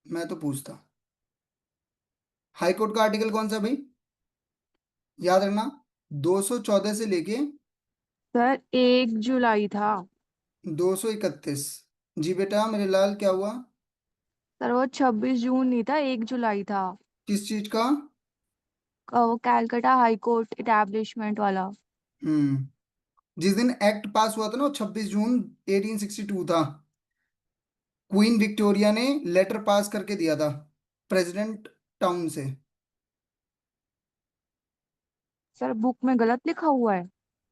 मैं तो पूछता, हाई कोर्ट का आर्टिकल कौन सा है भाई? याद रखना, 214 से लेके सर 1 जुलाई था। 231। जी बेटा मेरे लाल, क्या हुआ? सर वो 26 जून नहीं था, 1 जुलाई था। किस चीज का? वो कैलकाटा हाई कोर्ट इटेब्लिशमेंट वाला। हम्म, जिस दिन एक्ट पास हुआ था ना वो 26 जून 1862 था। क्वीन विक्टोरिया ने लेटर पास करके दिया था प्रेसिडेंट टाउन से। सर बुक में गलत लिखा हुआ है।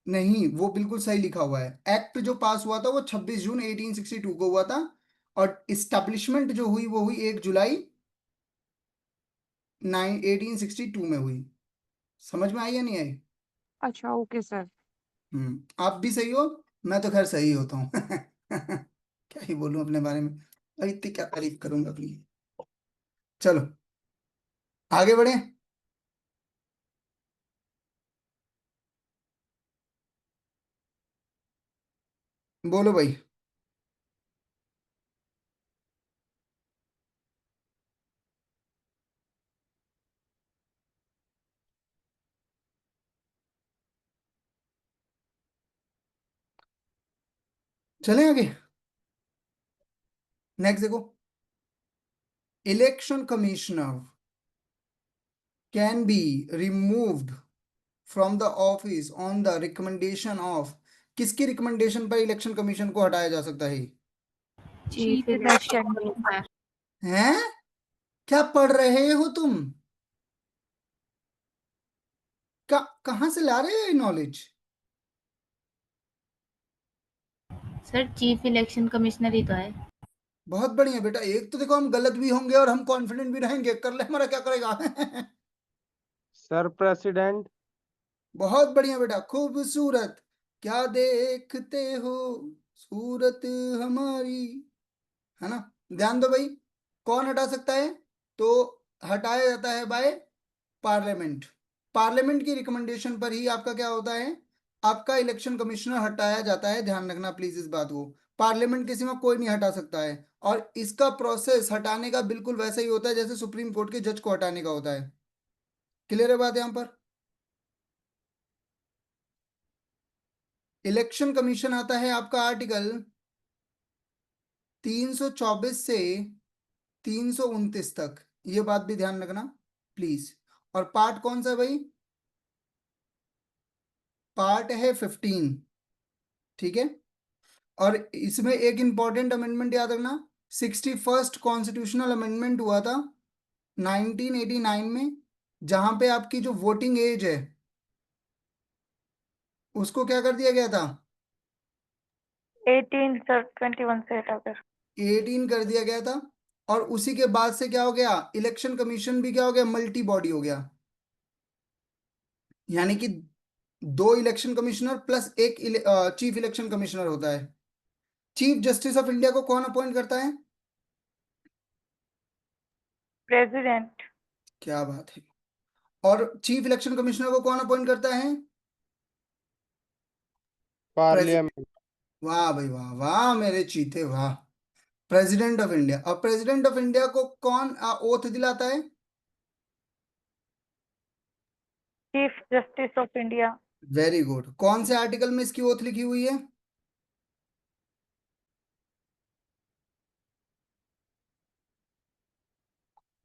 नहीं, वो बिल्कुल सही लिखा हुआ है। एक्ट जो पास हुआ था वो 26 जून 1862 को हुआ था, और इस्टेब्लिशमेंट जो हुई वो हुई 1 जुलाई 1862 में हुई। समझ में आई या नहीं आई? अच्छा ओके सर। आप भी सही हो, मैं तो खैर सही होता हूँ। क्या ही बोलूं अपने बारे में, अब इतनी क्या तारीफ करूंगा अपनी। चलो आगे बढ़े। बोलो भाई। चलें आगे, नेक्स्ट देखो। Election commissioner can be removed from the office on the recommendation of, किसकी रिकमेंडेशन पर इलेक्शन कमीशन को हटाया जा सकता है? Chief election election commissioner. हैं? क्या पढ़ रहे हो तुम? कहाँ से ला रहे हो ये knowledge? Sir chief election commissioner ही तो है। बहुत बढ़िया बेटा, एक तो देखो हम गलत भी होंगे और हम कॉन्फिडेंट भी रहेंगे, कर ले हमारा क्या करेगा। Sir president. बहुत बढ़िया बेटा, खूबसूरत। क्या देखते हो, सूरत हमारी, है ना? ध्यान दो भाई, कौन हटा सकता है? तो हटाया जाता है बाय पार्लियामेंट। पार्लियामेंट की रिकमेंडेशन पर ही आपका क्या होता है? आपका इलेक्शन कमिश्नर हटाया जाता है। ध्यान रखना प्लीज इस बात को, पार्लियामेंट के सिवा कोई नहीं हटा सकता है। और इसका प्रोसेस हटाने का बिल्कुल वैसा ही होता है जैसे सुप्रीम कोर्ट के जज को हटाने का होता है। क्लियर है बात यहां पर? इलेक्शन कमीशन आता है आपका आर्टिकल 324 से 329 तक, ये बात भी ध्यान रखना प्लीज। और पार्ट कौन सा है भाई? पार्ट है 15, ठीक है। और इसमें एक इंपॉर्टेंट अमेंडमेंट याद रखना, 61st कॉन्स्टिट्यूशनल अमेंडमेंट हुआ था 1989 में, जहां पे आपकी जो वोटिंग एज है उसको क्या कर दिया गया था? 18 सर, 21 से हटाकर 18 कर दिया गया था। और उसी के बाद से क्या हो गया? इलेक्शन कमीशन भी क्या हो गया? मल्टी बॉडी हो गया। यानी कि 2 इलेक्शन कमिश्नर प्लस एक चीफ इलेक्शन कमिश्नर होता है। चीफ जस्टिस ऑफ इंडिया को कौन अपॉइंट करता है? प्रेसिडेंट। क्या बात है। और चीफ इलेक्शन कमिश्नर को कौन अपॉइंट करता है? प्रेसिडेंट। पार्लियामेंट। वाह भाई वाह, वाह मेरे चीते वाह। President of India. और प्रेसिडेंट ऑफ इंडिया को कौन ओथ दिलाता है? Chief justice of India. Very good. कौन से आर्टिकल में इसकी ओथ लिखी हुई है?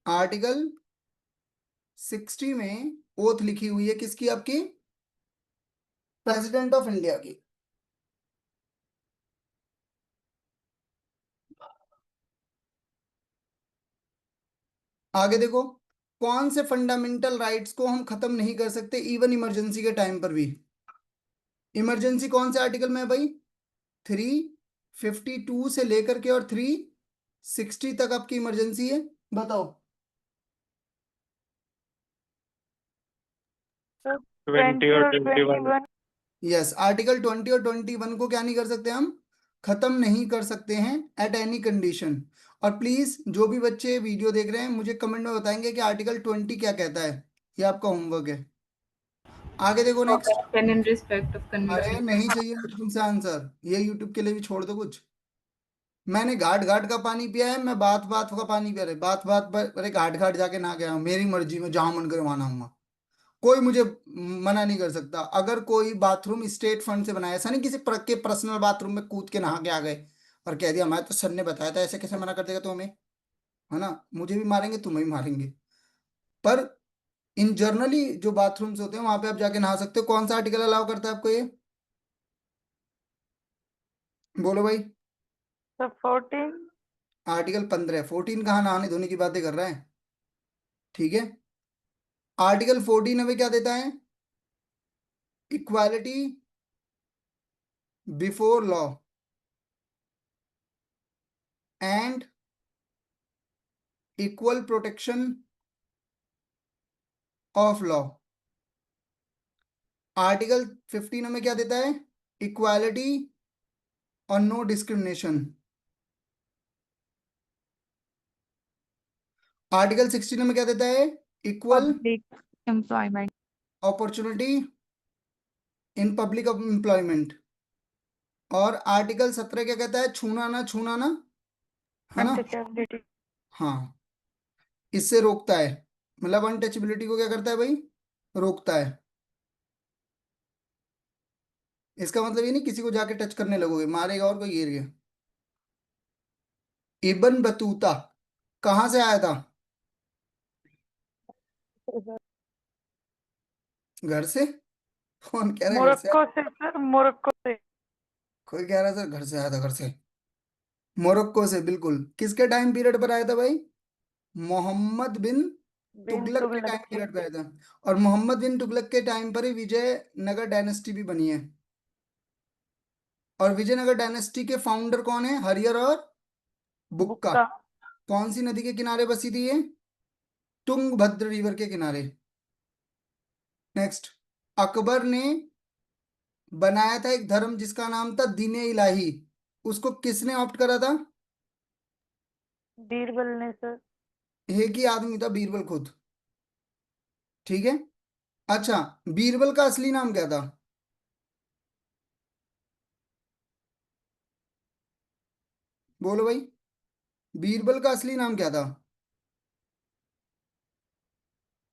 आर्टिकल 60 में ओथ लिखी हुई है किसकी? आपकी प्रेसिडेंट ऑफ इंडिया की। आगे देखो, कौन से फंडामेंटल राइट्स को हम खत्म नहीं कर सकते इवन इमरजेंसी के टाइम पर भी? इमरजेंसी कौन से आर्टिकल में है भाई? 352 से लेकर के और 360 तक आपकी इमरजेंसी है। बताओ। 20 और 21। 21। यस, आर्टिकल 20 और 21 को क्या नहीं कर सकते हम? खत्म नहीं कर सकते हैं एट एनी कंडीशन। और प्लीज जो भी बच्चे वीडियो देख रहे हैं मुझे कमेंट में बताएंगे कि आर्टिकल 20 क्या कहता है। ये आपका होमवर्क है। आगे देखो next. Action in respect of अरे conviction. नहीं चाहिए मुझे तुमसे आंसर, ये यूट्यूब के लिए भी छोड़ दो कुछ। मैंने घाट घाट का पानी पिया है, मैं बात बात का पानी पिया रहे, बात बात पर अरे घाट घाट जाके नहा गया हूँ, मेरी मर्जी में जहां मन करे वहां नहाऊंगा। कोई मुझे मना नहीं कर सकता। अगर कोई बाथरूम स्टेट फंड से बनाया, ऐसा नहीं किसी के पर्सनल बाथरूम में कूद के नहा के आ गए और कह दिया मैं तो सर ने बताया था, ऐसे कैसे मना कर देगा तो हमें? है ना, मुझे भी मारेंगे तुम्हें भी मारेंगे। पर इन जनरली जो बाथरूम्स होते हैं वहां पे आप जाके नहा सकते हो। कौन सा आर्टिकल अलाउ करता है आपको ये? बोलो भाई। सर 14। आर्टिकल 15। 14 कहाँ नहाने धोने की बातें कर रहा है? ठीक है। आर्टिकल 14 हमें क्या देता है? Equality before law and equal protection of law. Article 15 हमें क्या देता है? इक्वालिटी और नो डिस्क्रिमिनेशन। आर्टिकल 16 हमें क्या देता है? Equal public employment. Opportunity in public employment. और आर्टिकल 17 क्या कहता है? छूना ना, छूना ना, है ना? अनटचेबिलिटी। हाँ, इससे रोकता है। मतलब अनटचेबिलिटी को क्या करता है भाई? रोकता है। इसका मतलब ये नहीं किसी को जाके टच करने लगोगे, मारेगा और कोई गिर गया। इब्न बतूता कहाँ से आया था? घर से? कौन कह रहा है घर से आया? मोरक्को से सर, मोरक्को से। कोई कह रहा है सर घर से आया था, घर से। मोरक्को से, बिल्कुल। किसके टाइम पीरियड पर आया था भाई? मोहम्मद बिन बिन तुगलक के तुगलक टाइम की। पीरियड पर आया था। और मोहम्मद बिन तुगलक के टाइम पर ही विजयनगर डायनेस्टी भी बनी है। और विजयनगर डायनेस्टी के फाउंडर कौन है? हरियर और बुक्का। बुक्का। कौन सी नदी के किनारे बसी थी ये? तुंगभद्र रिवर के किनारे। नेक्स्ट। अकबर ने बनाया था एक धर्म जिसका नाम था दीने इलाही, उसको किसने ऑप्ट करा था? बीरबल ने सर। एक ही आदमी था, बीरबल खुद। ठीक है। अच्छा, बीरबल का असली नाम क्या था? बोलो भाई, बीरबल का असली नाम क्या था?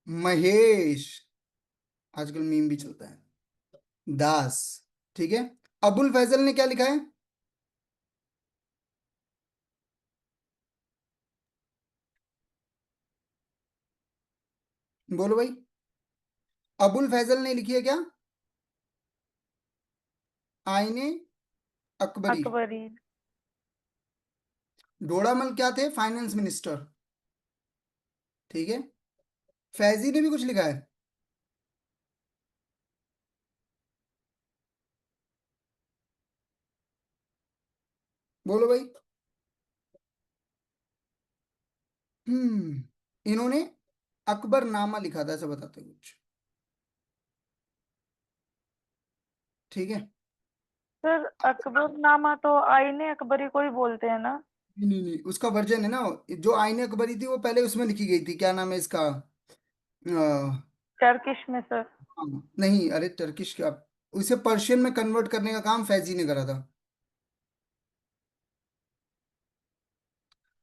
महेश। आजकल मीम भी चलता है। दास। ठीक है। अबुल फैजल ने क्या लिखा है? बोलो भाई। अबुल फैजल ने लिखी है क्या? आईने अकबरी। अकबरी। डोडामल क्या थे? Finance minister. ठीक है। फैजी ने भी कुछ लिखा है? बोलो भाई। इन्होंने अकबरनामा लिखा था, ऐसा बताते कुछ। ठीक है। सर अकबरनामा तो आईने अकबरी को ही बोलते हैं ना? नहीं नहीं नहीं, उसका वर्जन है ना। जो आईने अकबरी थी वो पहले उसमें लिखी गई थी, क्या नाम है इसका? टर्किश में सर। हाँ, नहीं, अरे टर्किश का। उसे पर्शियन में कन्वर्ट करने का काम फैजी ने करा था।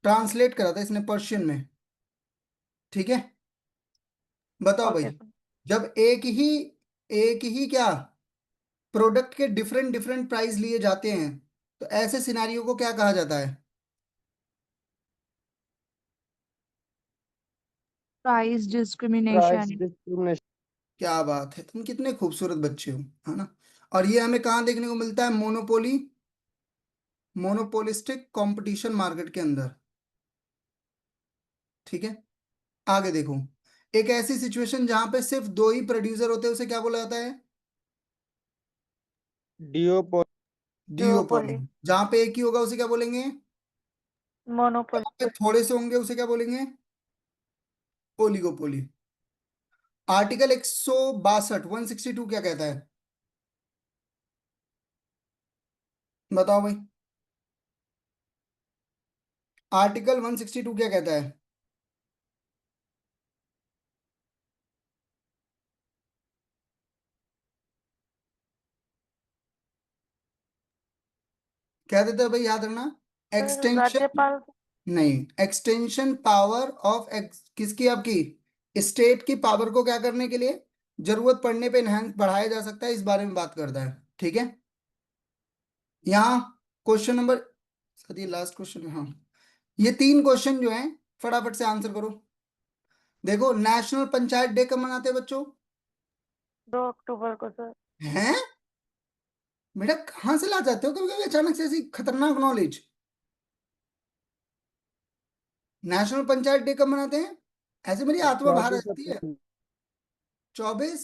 ट्रांसलेट करा था इसने पर्शियन में। ठीक है। बताओ भाई। Okay sir. जब एक ही क्या प्रोडक्ट के डिफरेंट डिफरेंट प्राइस लिए जाते हैं, तो ऐसे सिनारियो को क्या कहा जाता है? Price price discrimination. डिस्क्रिमिनेशन। क्या बात है, तुम कितने खूबसूरत बच्चे हो, है ना। और ये हमें कहाँ देखने को मिलता है? मोनोपोली, मोनोपोलिस्टिक कंपटीशन मार्केट के अंदर। ठीक है। आगे देखो। एक ऐसी सिचुएशन जहां पे सिर्फ दो ही प्रोड्यूसर होते हैं, उसे क्या बोला जाता है? डिओपोली। डिओपोली। डुओपोली। जहां पे एक ही होगा उसे क्या बोलेंगे? जहां पे मोनोपोली। थोड़े से होंगे उसे क्या बोलेंगे? ओलिगोपोली। आर्टिकल 162 क्या कहता है? बताओ भाई। आर्टिकल 162 क्या कहता है? क्या देता है भाई, याद रखना। Sir extension. राज्यपाल। नहीं, एक्सटेंशन पावर ऑफ किसकी? आपकी स्टेट की पावर को क्या करने के लिए जरूरत पड़ने पे इनहेंस बढ़ाया जा सकता है, इस बारे में बात करता है। ठीक है। यहाँ क्वेश्चन नंबर, सर ये लास्ट क्वेश्चन है, हाँ। ये तीन क्वेश्चन जो हैं, फटाफट से आंसर करो। देखो, नेशनल पंचायत डे कब मनाते हैं बच्चों? 2 अक्टूबर को सर। हैं? बेटा कहाँ से ला जाते हो कभी कभी अचानक से ऐसी खतरनाक नॉलेज? नेशनल पंचायत डे कब मनाते हैं? ऐसे मेरी आत्मा बाहर आ 24 जाती है। अप्रैल। 24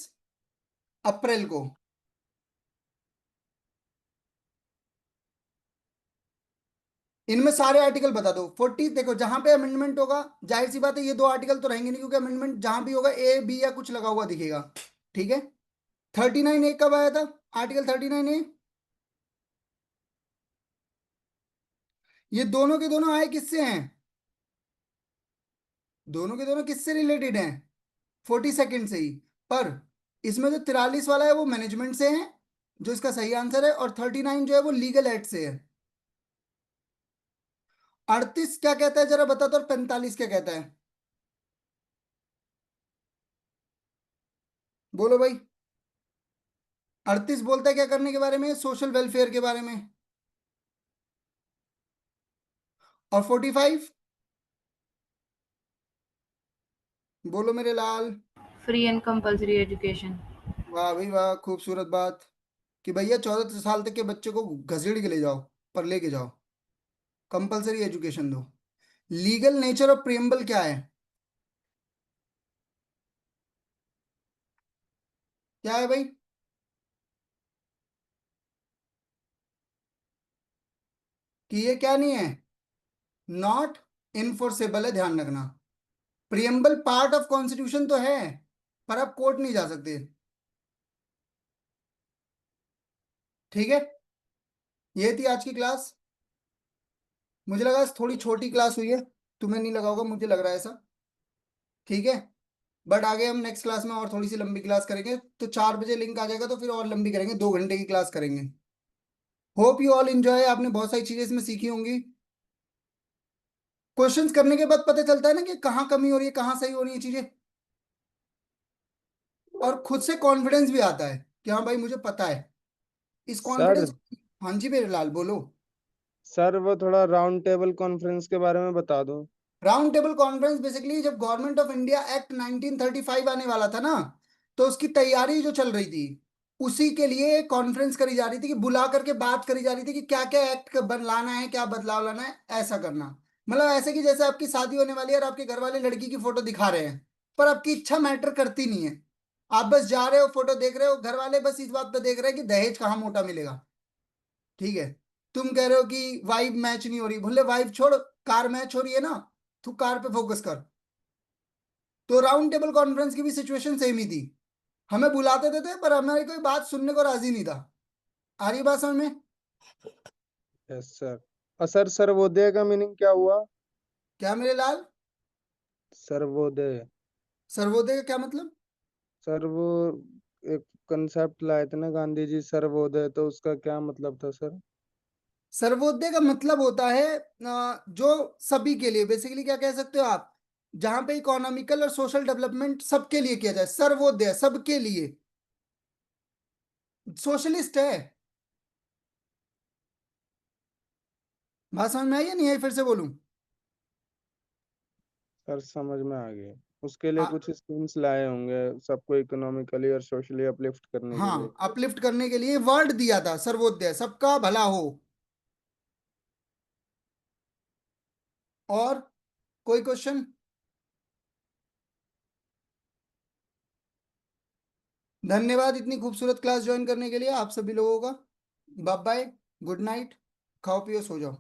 अप्रैल को। इनमें सारे आर्टिकल बता दो। 40, देखो जहां पे अमेंडमेंट होगा, जाहिर सी बात है ये दो आर्टिकल तो रहेंगे नहीं, क्योंकि अमेंडमेंट जहां भी होगा ए बी या कुछ लगा हुआ दिखेगा। ठीक है। 39A कब आया था? Article 39A। ये दोनों के दोनों आए किससे हैं? दोनों के दोनों किससे रिलेटेड हैं? 42nd से ही। पर इसमें जो 43 वाला है वो मैनेजमेंट से है, जो इसका सही आंसर है, और 39 जो है वो लीगल एड से है। 38 क्या कहता है जरा बता दो, और 45 क्या कहता है? बोलो भाई। 38 बोलता है क्या करने के बारे में? सोशल वेलफेयर के बारे में। और 45? बोलो मेरे लाल। Free and compulsory education. वाह भाई वाह, खूबसूरत बात। कि भैया 14 साल तक के बच्चे को घसीट के ले जाओ, पर लेके जाओ, कंपलसरी एजुकेशन दो। लीगल नेचर ऑफ प्रियम्बल क्या है? क्या है भाई? कि ये क्या नहीं है? नॉट इनफोर्सेबल है, ध्यान रखना। प्रियम्बल पार्ट ऑफ कॉन्स्टिट्यूशन तो है, पर आप कोर्ट नहीं जा सकते। ठीक है। ये थी आज की क्लास। मुझे लगा थोड़ी छोटी क्लास हुई है, तुम्हें नहीं लगा होगा, मुझे लग रहा है ऐसा। ठीक है। बट आगे हम नेक्स्ट क्लास में और थोड़ी सी लंबी क्लास करेंगे, तो 4 बजे लिंक आ जाएगा, तो फिर और लंबी करेंगे, 2 घंटे की क्लास करेंगे। होप यू ऑल एंजॉय, आपने बहुत सारी चीजें इसमें सीखी होंगी। क्वेश्चंस करने के बाद पता चलता है ना कि कहाँ कमी हो रही है, कहाँ सही हो रही है चीजें, और खुद से कॉन्फिडेंस भी आता है कि हाँ भाई मुझे पता है। इस सर कॉन्फिडेंस। हाँ जी मेरे लाल, बोलो। सर वो थोड़ा राउंड टेबल कॉन्फ्रेंस के बारे में बता दो। राउंड टेबल कॉन्फ्रेंस बेसिकली जब गवर्नमेंट ऑफ इंडिया एक्ट 1935 आने वाला था ना, तो उसकी तैयारी जो चल रही थी, उसी के लिए कॉन्फ्रेंस करी जा रही थी कि बुला करके बात करी जा रही थी कि क्या क्या एक्ट लाना है, क्या बदलाव लाना है, ऐसा करना। मतलब ऐसे कि जैसे आपकी शादी होने वाली है और आपके घर वाले लड़की की फोटो दिखा रहे हैं, पर आपकी इच्छा मैटर करती नहीं है। आप बस जा रहे हो, फोटो देख रहे हो, घर वाले बस इस बात पे देख रहे हैं कि दहेज कहाँ मोटा मिलेगा। ठीक है। तुम कह रहे हो कि वाइब मैच नहीं हो रही, बोले वाइब छोड़, कार मैच हो रही है ना, तू कार पे फोकस कर। तो राउंड टेबल कॉन्फ्रेंस की भी सिचुएशन सेम ही थी। हमें बुलाते थे पर हमारी कोई बात सुनने को राजी नहीं था। आ रही बात समझ में? Yes sir. और सर सर्वोदय का मीनिंग क्या हुआ? क्या मेरे लाल? सर्वोदय। सर्वोदय का क्या मतलब? सर वो एक कंसेप्ट लाए थे ना गांधी जी, सर्वोदय, तो उसका क्या मतलब था सर? सर्वोदय का मतलब होता है जो सभी के लिए, बेसिकली क्या कह सकते हो आप, जहां पे इकोनॉमिकल और सोशल डेवलपमेंट सबके लिए किया जाए, सर्वोदय सबके लिए। सोशलिस्ट है। बात समझ में आई या नहीं आई, फिर से बोलूं? सर समझ में आ गया। उसके लिए कुछ स्कीम्स लाए होंगे सबको इकोनॉमिकली और सोशली अपलिफ्ट करने के लिए। हाँ, अपलिफ्ट करने के लिए वर्ड दिया था सर्वोदय, सबका भला हो। और कोई क्वेश्चन? धन्यवाद इतनी खूबसूरत क्लास ज्वाइन करने के लिए आप सभी लोगों का। बाय बाय, गुड नाइट, खाओ पियो सो जाओ।